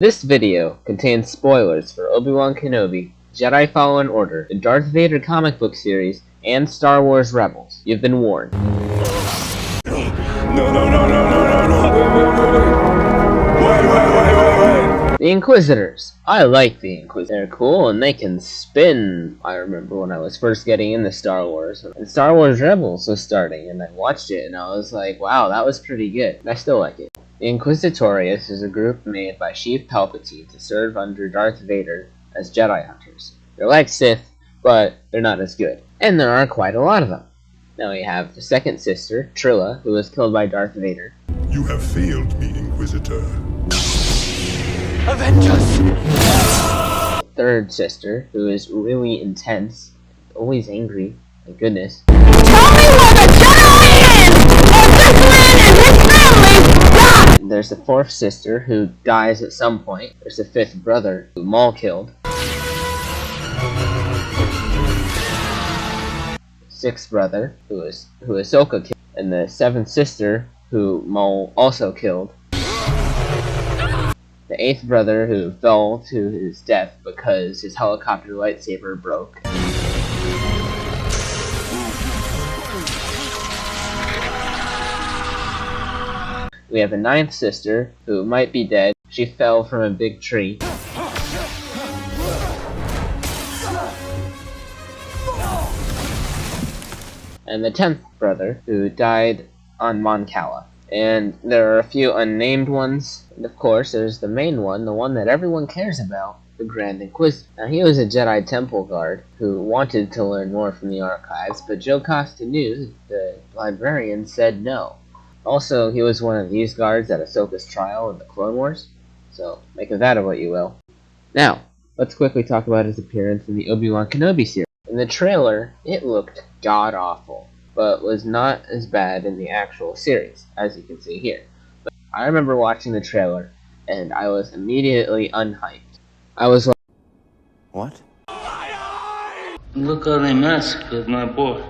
This video contains spoilers for Obi-Wan Kenobi, Jedi Fallen Order, the Darth Vader comic book series, and Star Wars Rebels. You've been warned. No. Wait. The Inquisitors. I like the Inquisitors. They're cool and they can spin. I remember when I was first getting into Star Wars, and Star Wars Rebels was starting, and I watched it and I was like, wow, that was pretty good. I still like it. The Inquisitorius is a group made by Sheev Palpatine to serve under Darth Vader as Jedi hunters. They're like Sith, but they're not as good. And there are quite a lot of them. Now we have the second sister, Trilla, who was killed by Darth Vader. You have failed me, Inquisitor. Avengers! Third sister, who is really intense, always angry, thank goodness. Tell me where the Jedi is! Or this man and his family die! There's the fourth sister, who dies at some point. There's the fifth brother, who Maul killed. Sixth brother, who Ahsoka killed. And the seventh sister, who Maul also killed. The eighth brother, who fell to his death because his helicopter lightsaber broke. We have a ninth sister, who might be dead. She fell from a big tree. And the 10th brother, who died on Mon Cala. And there are a few unnamed ones. And of course, there's the main one, the one that everyone cares about, the Grand Inquisitor. Now, he was a Jedi Temple guard who wanted to learn more from the archives, but Joe Costa knew, the librarian, said no. Also, he was one of these guards at Ahsoka's trial in the Clone Wars, so make of that what you will. Now, let's quickly talk about his appearance in the Obi-Wan Kenobi series. In the trailer, it looked god-awful, but was not as bad in the actual series, as you can see here. But I remember watching the trailer, and I was immediately unhyped. I was like, What? Look how they massacred my boy.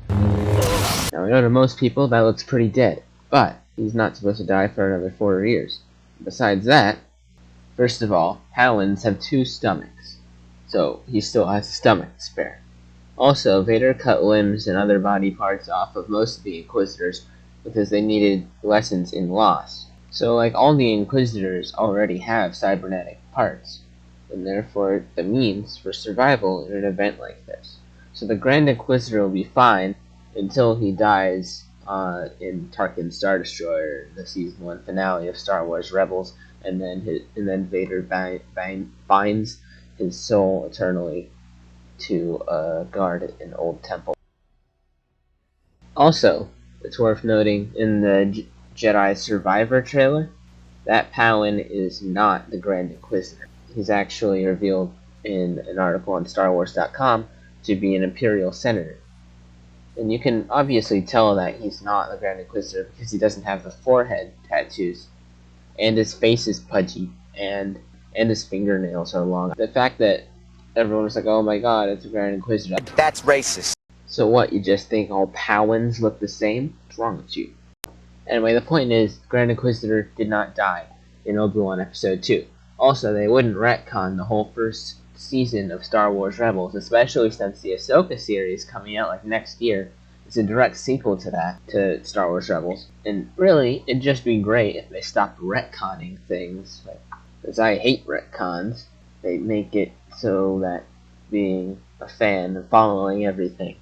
now I know to most people that looks pretty dead, but he's not supposed to die for another 4 years. Besides that, first of all, Palans have 2 stomachs, so he still has a stomach to spare. Also, Vader cut limbs and other body parts off of most of the Inquisitors because they needed lessons in loss. So like all the Inquisitors already have cybernetic parts, and therefore the means for survival in an event like this. So the Grand Inquisitor will be fine until he dies in Tarkin's Star Destroyer, the Season 1 finale of Star Wars Rebels, and then Vader binds his soul eternally to guard an old temple. Also, it's worth noting in the Jedi Survivor trailer, that Palin is not the Grand Inquisitor. He's actually revealed in an article on StarWars.com to be an Imperial Senator. And you can obviously tell that he's not the Grand Inquisitor because he doesn't have the forehead tattoos, and his face is pudgy, and his fingernails are long. The fact that everyone was like, oh my god, it's a Grand Inquisitor. That's racist. So what, you just think all Palans look the same? What's wrong with you? Anyway, the point is, Grand Inquisitor did not die in Obi-Wan Episode 2. Also, they wouldn't retcon the whole first season of Star Wars Rebels, especially since the Ahsoka series coming out like next year is a direct sequel to that, to Star Wars Rebels. And really, it'd just be great if they stopped retconning things, because I hate retcons. They make it so that being a fan and following everything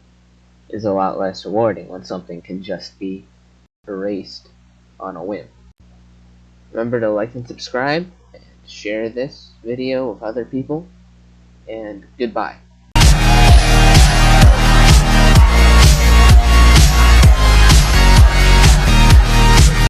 is a lot less rewarding when something can just be erased on a whim. Remember to like and subscribe, and share this video with other people, and goodbye.